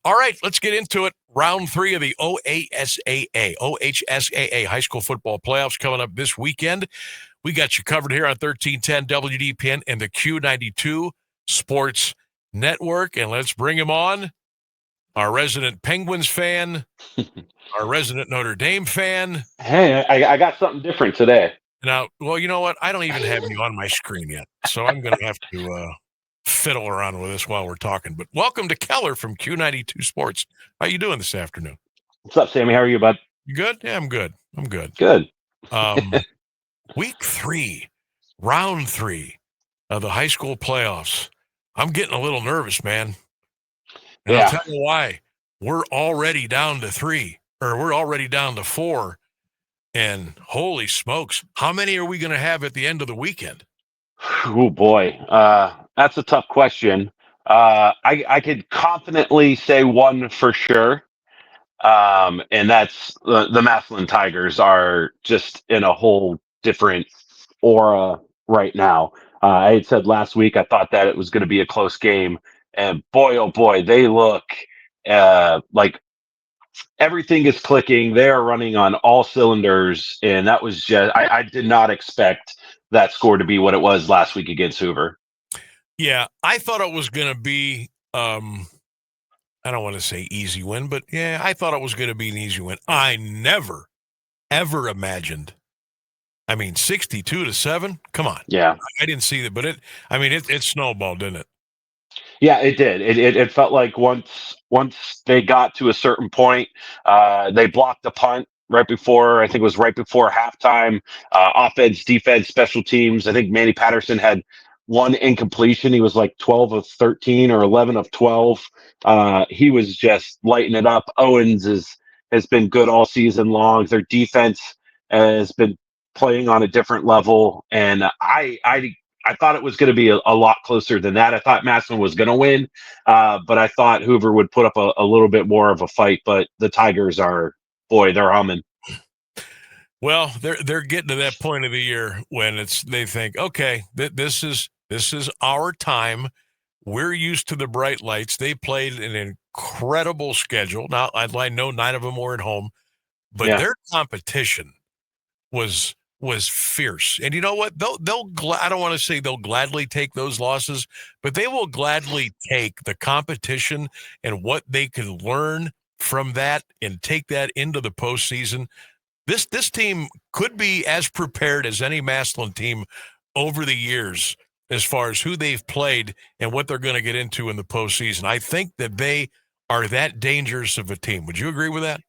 All right, let's get into it. Round 3 of the OHSAA High School Football Playoffs coming up this weekend. We got you covered here on 1310 WDPN and the Q92 Sports Network. And let's bring him on, our resident Penguins fan, our resident Notre Dame fan. Hey, I got something different today. Now, well, you know what? I don't even have you on my screen yet, so I'm going to have to fiddle around with this while we're talking. But welcome to Keller from Q92 Sports. How you doing this afternoon? What's up, Sammy? How are you, bud? You good? Yeah, I'm good. I'm good. Good. Week 3, round 3 of the high school playoffs. I'm getting a little nervous, man. And Yeah. I'll tell you why. We're already down to 3, or we're already down to 4. And holy smokes, how many are we going to have at the end of the weekend? Oh boy, that's a tough question. I could confidently say one for sure, and that's the Massillon Tigers are just in a whole different aura right now. I had said last week I thought that it was going to be a close game, and boy, oh boy, they look like everything is clicking. They are running on all cylinders, and that was just I did not expect that score to be what it was last week against Hoover. Yeah, I thought it was going to be, I don't want to say easy win, but yeah, I thought it was going to be an easy win. I never, ever imagined. 62-7. Come on. Yeah, I didn't see that, but it snowballed, didn't it? yeah, it did. It felt like once they got to a certain point, they blocked the punt right before. I think it was right before halftime. Offense, defense, special teams. I think Manny Patterson had one incompletion. He was like 12 of 13 or 11 of 12. He was just lighting it up. Owens has been good all season long. Their defense has been playing on a different level, and I thought it was going to be a lot closer than that. I thought Massillon was going to win, but I thought Hoover would put up a little bit more of a fight. But the Tigers are, boy, they're humming. Well, they're getting to that point of the year when they think, okay, this is our time. We're used to the bright lights. They played an incredible schedule. Now I know 9 of them were at home, but Yeah, their competition was fierce. And you know what? I don't want to say they'll gladly take those losses, but they will gladly take the competition and what they can learn from that and take that into the postseason. This team could be as prepared as any Massillon team over the years as far as who they've played and what they're going to get into in the postseason. I think that they are that dangerous of a team. Would you agree with that?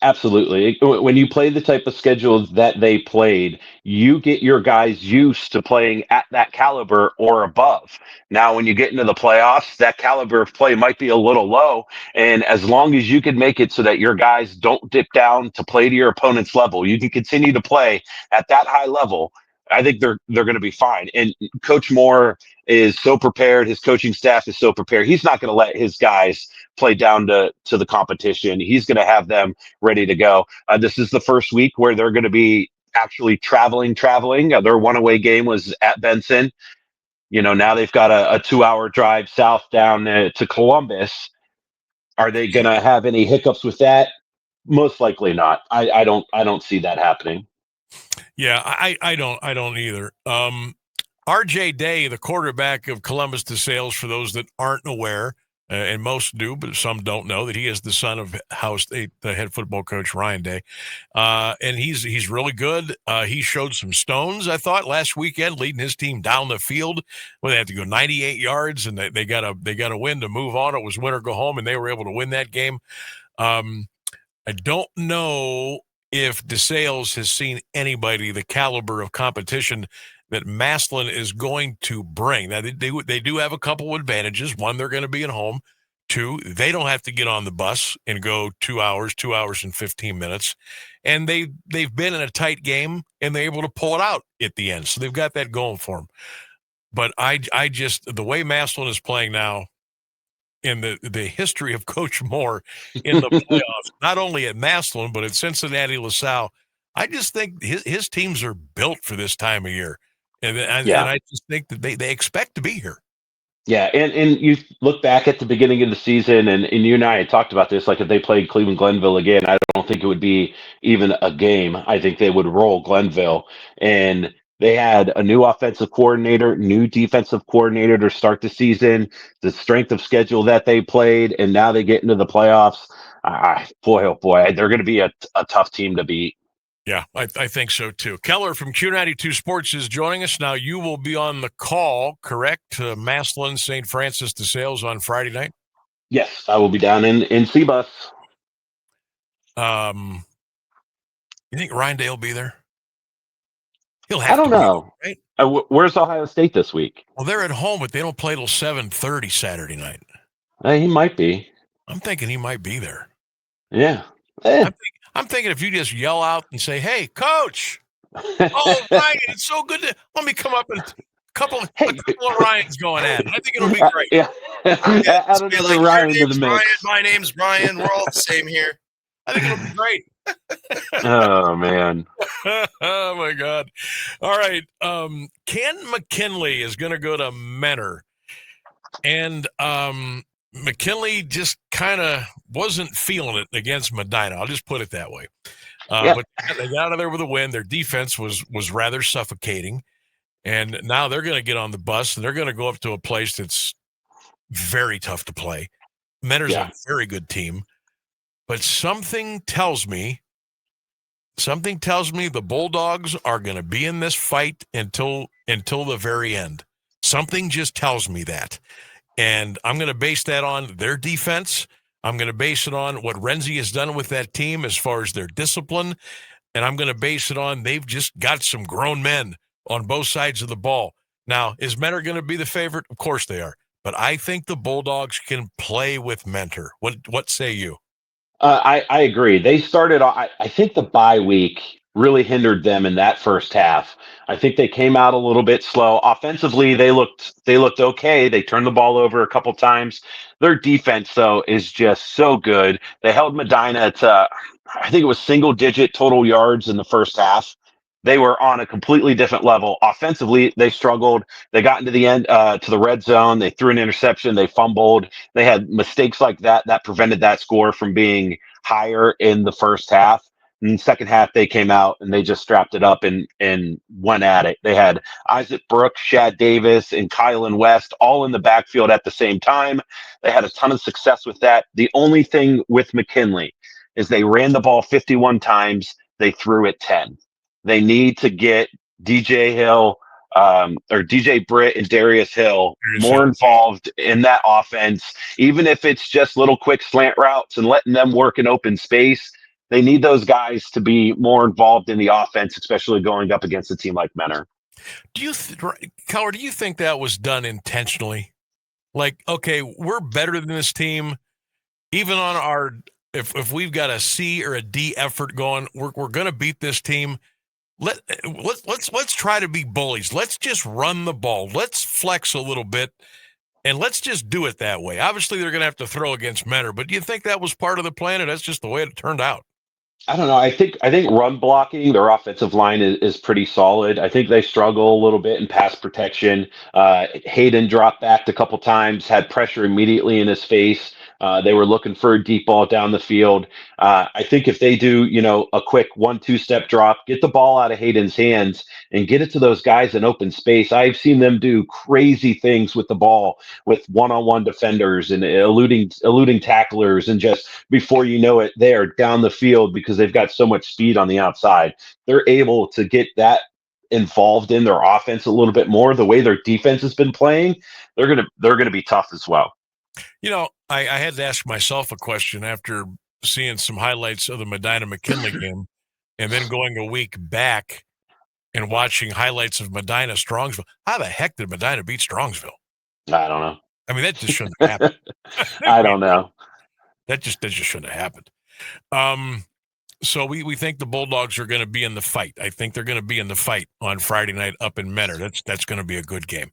absolutely. When you play the type of schedule that they played, you get your guys used to playing at that caliber or above. Now, when you get into the playoffs, that caliber of play might be a little low. And as long as you can make it so that your guys don't dip down to play to your opponent's level, you can continue to play at that high level. I think they're going to be fine. And Coach Moore is so prepared. His coaching staff is so prepared. He's not going to let his guys play down to the competition. He's going to have them ready to go. This is the first week where they're going to be actually traveling. Their one away game was at Benson. Now they've got a 2-hour drive south down to Columbus. Are they going to have any hiccups with that? Most likely not. I don't see that happening. Yeah, I don't either. RJ Day, the quarterback of Columbus DeSales, for those that aren't aware, and most do, but some don't know, that he is the son of the head football coach Ryan Day, and he's really good. He showed some stones, I thought, last weekend, leading his team down the field. Well, they had to go 98 yards, and they got a win to move on. It was win or go home, and they were able to win that game. I don't know if DeSales has seen anybody the caliber of competition that Massillon is going to bring. Now, they do have a couple of advantages. One, they're going to be at home. 2, they don't have to get on the bus and go 2 hours and 15 minutes. And they've been in a tight game, and they're able to pull it out at the end. So they've got that going for them. But I just, the way Massillon is playing now, in the history of Coach Moore in the playoffs, not only at Massillon, but at Cincinnati LaSalle, I just think his teams are built for this time of year. And Yeah. I just think that they expect to be here. Yeah, and you look back at the beginning of the season, and you and I had talked about this. Like if they played Cleveland Glenville again, I don't think it would be even a game. I think they would roll Glenville, and they had a new offensive coordinator, new defensive coordinator to start the season. The strength of schedule that they played, and now they get into the playoffs. Boy, oh boy, they're going to be a tough team to beat. Yeah, I think so too. Keller from Q92 Sports is joining us now. You will be on the call, correct? To Maslin, St. Francis de Sales on Friday night. Yes, I will be down in C-Bus. You think Ryan will be there? He'll I have to don't be, know. right? Where's Ohio State this week? Well, they're at home, but they don't play till 7:30 Saturday night. He might be. I'm thinking he might be there. Yeah. I'm thinking if you just yell out and say, "Hey, coach! Oh, Ryan, it's so good to let me come up and a couple of Ryans going at it. I think it'll be great." Yeah. Yeah, Add another like, Ryan your to the name's mix. Ryan, my name's Brian. We're all the same here. I think it'll be great. Oh man. Oh my God! All right, Ken McKinley is going to go to Mentor, and McKinley just kind of wasn't feeling it against Medina. I'll just put it that way. Yeah. But they got out of there with a win. Their defense was rather suffocating, and now they're going to get on the bus and they're going to go up to a place that's very tough to play. Mentor's a very good team, but something tells me the Bulldogs are going to be in this fight until the very end. Something just tells me that. And I'm going to base that on their defense. I'm going to base it on what Renzi has done with that team as far as their discipline. And I'm going to base it on they've just got some grown men on both sides of the ball. Now, is Mentor going to be the favorite? Of course they are. But I think the Bulldogs can play with Mentor. What say you? I agree. They started. I think the bye week really hindered them in that first half. I think they came out a little bit slow. Offensively, they looked okay. They turned the ball over a couple times. Their defense, though, is just so good. They held Medina to, I think it was single digit total yards in the first half. They were on a completely different level. Offensively, they struggled. They got into the end to the red zone. They threw an interception. They fumbled. They had mistakes like that prevented that score from being higher in the first half. In the second half, they came out and they just strapped it up and went at it. They had Isaac Brooks, Shad Davis, and Kylan West all in the backfield at the same time. They had a ton of success with that. The only thing with McKinley is they ran the ball 51 times. They threw it 10. They need to get DJ Hill or DJ Britt and Darius Hill more involved in that offense, even if it's just little quick slant routes and letting them work in open space. They need those guys to be more involved in the offense, especially going up against a team like Mentor. Keller, do you think that was done intentionally? Like, okay, we're better than this team. Even on our, if we've got a C or a D effort going, we're going to beat this team. Let's try to be bullies. Let's just run the ball. Let's flex a little bit, and let's just do it that way. Obviously, they're going to have to throw against Mentor, but do you think that was part of the plan, or that's just the way it turned out? I don't know. I think run blocking, their offensive line is pretty solid. I think they struggle a little bit in pass protection. Hayden dropped back a couple times, had pressure immediately in his face. They were looking for a deep ball down the field. I think if they do, a quick 1-2 step drop, get the ball out of Hayden's hands and get it to those guys in open space. I've seen them do crazy things with the ball, with one-on-one defenders and eluding tacklers, and just before you know it, they are down the field because they've got so much speed on the outside. They're able to get that involved in their offense a little bit more. The way their defense has been playing, they're gonna be tough as well. I had to ask myself a question after seeing some highlights of the Medina McKinley game, and then going a week back and watching highlights of Medina Strongsville. How the heck did Medina beat Strongsville? I don't know. I mean, that just shouldn't have happened. I don't know. That just shouldn't have happened. So we think the Bulldogs are going to be in the fight. I think they're going to be in the fight on Friday night up in Mentor. That's going to be a good game.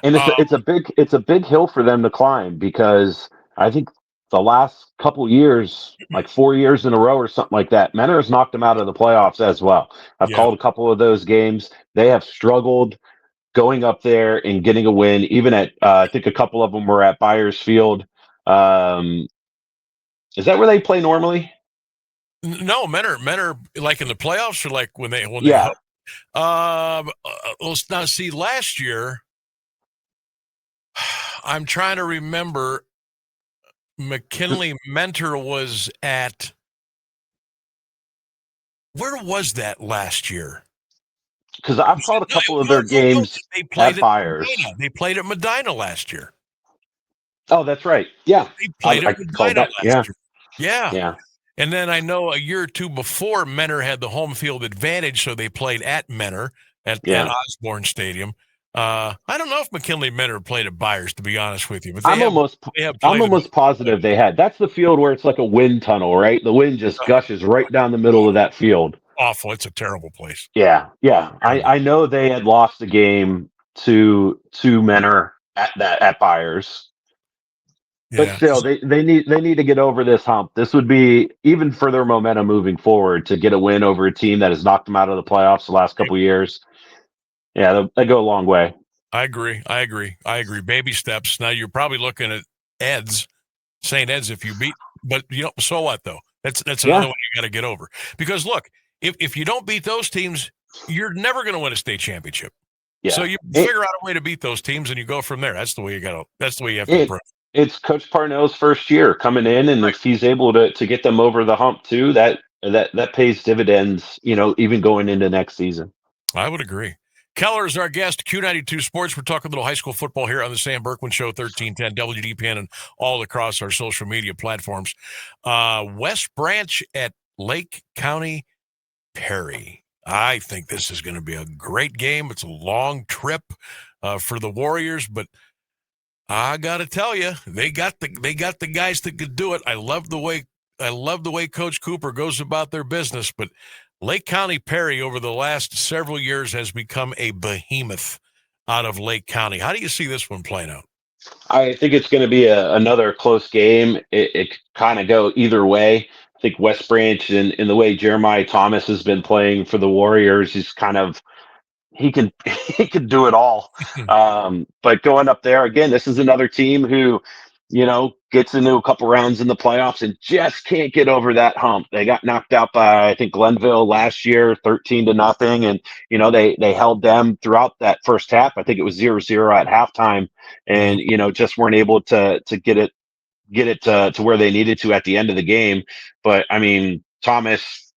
And it's a big hill for them to climb, because I think the last couple years, like 4 years in a row or something like that, Mentor has knocked them out of the playoffs as well. I've called a couple of those games. They have struggled going up there and getting a win, even at I think a couple of them were at Byers Field. Um, is that where they play normally? No, men are like in the playoffs or like when they Yeah, host. Let's now see. Last year, I'm trying to remember. McKinley Mentor was at. Where was that last year? because I've called a couple of their No. games They played at at Byers. Medina. They played at Medina last year. Oh, that's right. Yeah, They played at I called Medina that. last Yeah, year. Yeah. yeah. And then I know a year or two before, Menor had the home field advantage, so they played at Menor at Yeah. Osborne Stadium. I don't know if McKinley Menor played at Byers, to be honest with you, but I'm almost they have I'm played in almost positive they had. That's the field where it's like a wind tunnel, right? The wind just gushes right down the middle of that field. awful. It's a terrible place. Yeah, yeah. Terrible. I know they had lost a game to Menor at Byers. But Yeah. still, they need to get over this hump. This would be even further momentum moving forward to get a win over a team that has knocked them out of the playoffs the last couple of years. Yeah, they go a long way. I agree. Baby steps. Now you're probably looking at Ed's, St. Ed's if you beat, but so what though? That's another Yeah, one you got to get over. Because look, if you don't beat those teams, you're never going to win a state championship. So yeah. you figure out a way to beat those teams and you go from there. That's the way that's the way you have to It approach. it's Coach Parnell's first year coming in, and Right. if he's able to get them over the hump too, that pays dividends. Even going into next season. I would agree. Keller is our guest, Q92 Sports. We're talking a little high school football here on the Sam Bourquin Show, 1310 WDPN, and all across our social media platforms. West Branch at Lake County Perry. I think this is going to be a great game. It's a long trip for the Warriors, but I got to tell you, they got the guys that could do it. I love the way Coach Cooper goes about their business, but Lake County Perry over the last several years has become a behemoth out of Lake County. How do you see this one playing out? I think it's going to be another close game. It kind of go either way. I think West Branch and in the way Jeremiah Thomas has been playing for the Warriors, he's kind of he can he can do it all. But going up there again, this is another team who, gets into a couple rounds in the playoffs and just can't get over that hump. They got knocked out by I think Glenville last year, 13-0, and they held them throughout that first half. I think it was 0-0 at halftime, and just weren't able to get it to where they needed to at the end of the game. But I mean, Thomas,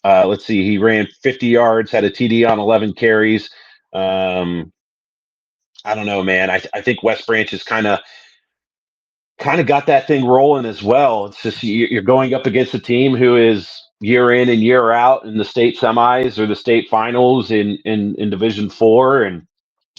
let's see, he ran 50 yards, had a TD on 11 carries. Um, I don't know, man. I think West Branch is kind of got that thing rolling as well. It's just you're going up against a team who is year in and year out in the state semis or the state finals in Division Four, and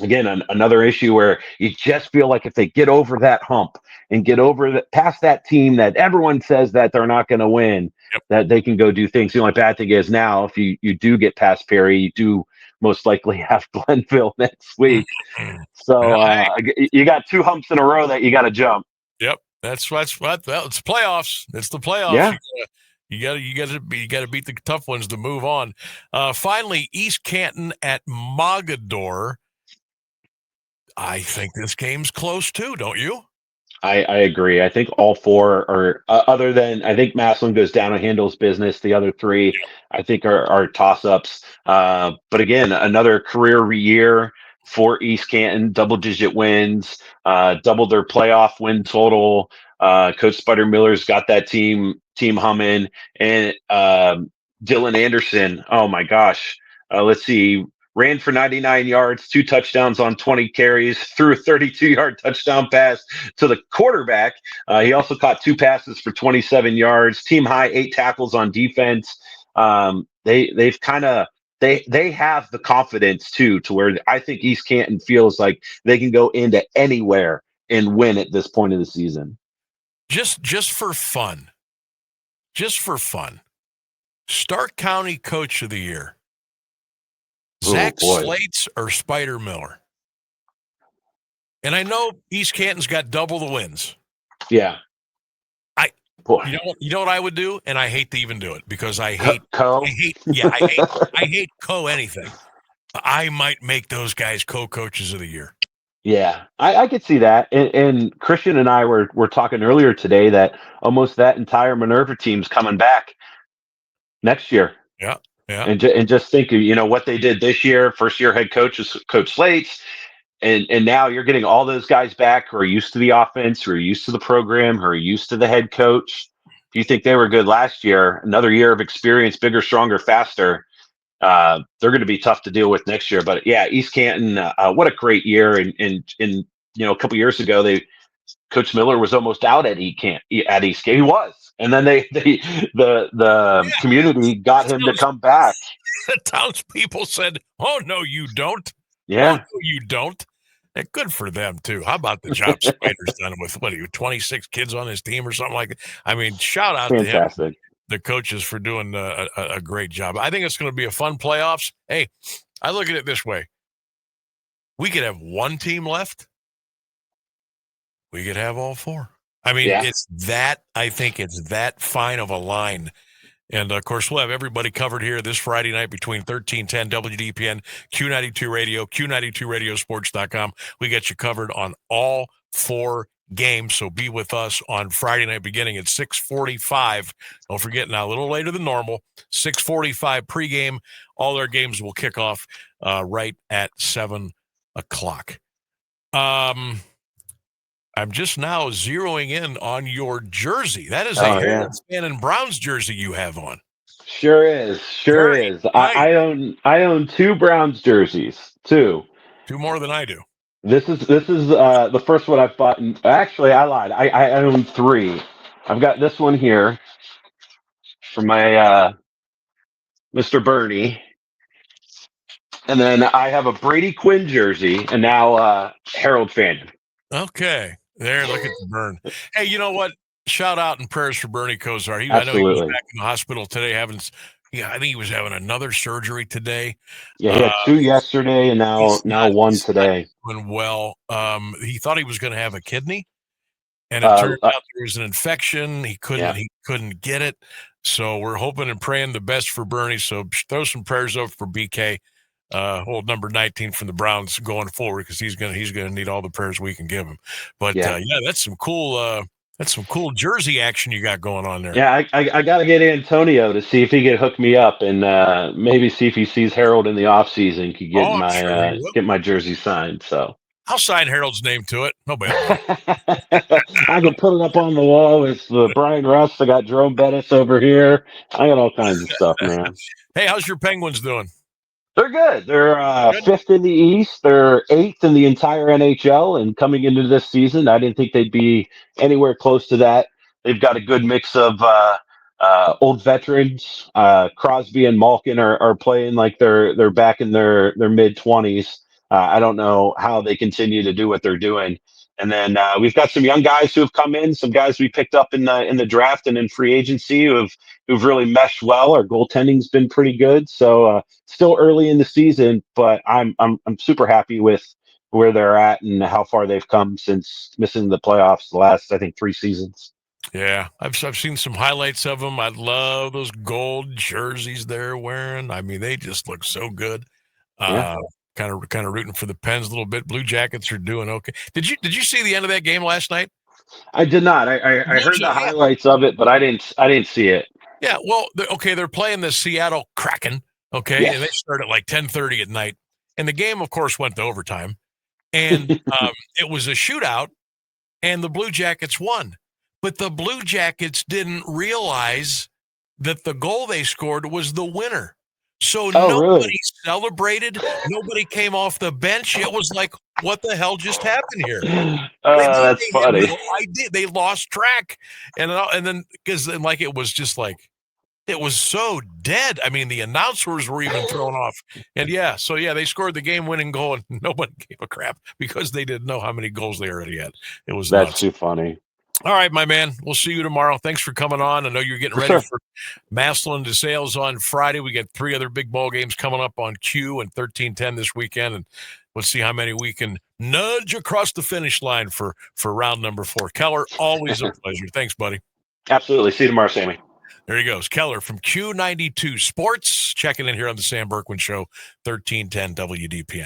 again, another issue where you just feel like if they get over that hump and get over past that team that everyone says that they're not going to win, Yep. that they can go do things. The only bad thing is now, if you do get past Perry, you do most likely have Glenville next week. So Yeah, you got two humps in a row that you got to jump. yep. That's well, it's playoffs. It's the playoffs. Yeah. You got to beat the tough ones to move on. Finally, East Canton at Mogador. I think this game's close too, don't you? I agree. I think all four are, other than I think Maslin goes down and handles business. The other three, I think, are toss ups. But again, another career year for East Canton, double digit wins, doubled their playoff win total. Coach Spider Miller's got that team humming, and Dylan Anderson. Oh my gosh, let's see. Ran for 99 yards, 2 touchdowns on 20 carries, threw a 32-yard touchdown pass to the quarterback. He also caught 2 passes for 27 yards, team high 8 tackles on defense. They've kind of they have the confidence too, to where I think East Canton feels like they can go into anywhere and win at this point of the season. Just for fun. Stark County Coach of the Year. Zach Slates or Spider Miller? And I know East Canton's got double the wins. Yeah. You know what I would do, and I hate to even do it because I hate Co. I hate anything. I might make those guys co-coaches of the year. Yeah, I could see that. And Christian and I were talking earlier today that almost that entire Minerva team's coming back next year. Yeah, yeah. And just think of, what they did this year. First year head coach is Coach Slates, and now you're getting all those guys back who are used to the offense, who are used to the program, who are used to the head coach. If you think they were good last year, another year of experience, bigger, stronger, faster. They're going to be tough to deal with next year. But yeah, East Canton, what a great year! And a couple years ago, Coach Miller was almost out at East Canton. He was, and then the community got him to come back. The townspeople said, "Oh no, you don't. Oh Yeah, no, you don't." And good for them too. How about the job Spider's done with 26 kids on his team or something like that? I mean, shout out to him, fantastic. the coaches, for doing a great job. I think it's going to be a fun playoffs. Hey, I look at it this way: we could have one team left. We could have all four. I mean, Yeah. I think it's that fine of a line. And, of course, we'll have everybody covered here this Friday night between 1310 WDPN, Q92 Radio, Q92radiosports.com. We got you covered on all four games, so be with us on Friday night beginning at 6:45. Don't forget, now a little later than normal, 6:45 pregame. All their games will kick off right at 7 o'clock. I'm just now zeroing in on your jersey. That is a Herald's fan and Browns jersey you have on. Sure is. Very nice. I own two Browns jerseys. Two more than I do. This is the first one I've bought. Actually, I lied. I own three. I've got this one here from my Mr. Bernie, and then I have a Brady Quinn jersey, and now Harold Fandon. Okay, there. Look at the burn. Hey, you know what? Shout out and prayers for Bernie Kosar. I know he Absolutely. was back in the hospital today having. Yeah, I think he was having another surgery today. Yeah, he had two yesterday, and now one today. Doing well. He thought he was going to have a kidney, and it turned out there was an infection. He couldn't get it. So we're hoping and praying the best for Bernie. So throw some prayers up for BK, old number 19 from the Browns going forward, because he's gonna need all the prayers we can give him. But yeah, that's some cool jersey action you got going on there. Yeah, I got to get Antonio to see if he could hook me up, and maybe see if he sees Harold in the offseason, could get my jersey signed. So I'll sign Harold's name to it. Nobody. I can put it up on the wall with Brian Russ. I got Jerome Bettis over here. I got all kinds of stuff, man. Hey, how's your Penguins doing? They're good. They're fifth in the East. They're eighth in the entire NHL. And coming into this season, I didn't think they'd be anywhere close to that. They've got a good mix of old veterans. Crosby and Malkin are playing like they're back in their mid-20s. I don't know how they continue to do what they're doing. And then we've got some young guys who have come in, some guys we picked up in the draft and in free agency who've really meshed well. Our goaltending's been pretty good. So still early in the season, but I'm super happy with where they're at and how far they've come since missing the playoffs the last, I think, 3 seasons. Yeah, I've seen some highlights of them. I love those gold jerseys they're wearing. I mean, they just look so good. Kind of rooting for the Pens a little bit. Blue Jackets are doing okay. Did you see the end of that game last night? I did not. I heard the highlights of it, but I didn't see it. Yeah, well, they're playing the Seattle Kraken, okay, Yes. and they start at like 10:30 at night, and the game, of course, went to overtime, and it was a shootout, and the Blue Jackets won, but the Blue Jackets didn't realize that the goal they scored was the winner. So nobody celebrated. Nobody came off the bench. It was like, what the hell just happened here? That's funny. No idea. They lost track, and then because like it was just like it was so dead. I mean, the announcers were even thrown off. And they scored the game-winning goal, and nobody gave a crap because they didn't know how many goals they already had. It was nuts. Too funny. All right, my man. We'll see you tomorrow. Thanks for coming on. I know you're getting ready for Massillon DeSales on Friday. We got 3 other big ball games coming up on Q and 1310 this weekend, and let's see how many we can nudge across the finish line for round number 4. Keller, always a pleasure. Thanks, buddy. Absolutely. See you tomorrow, Sammy. There he goes. Keller from Q92 Sports, checking in here on the Sam Bourquin Show, 1310 WDPN.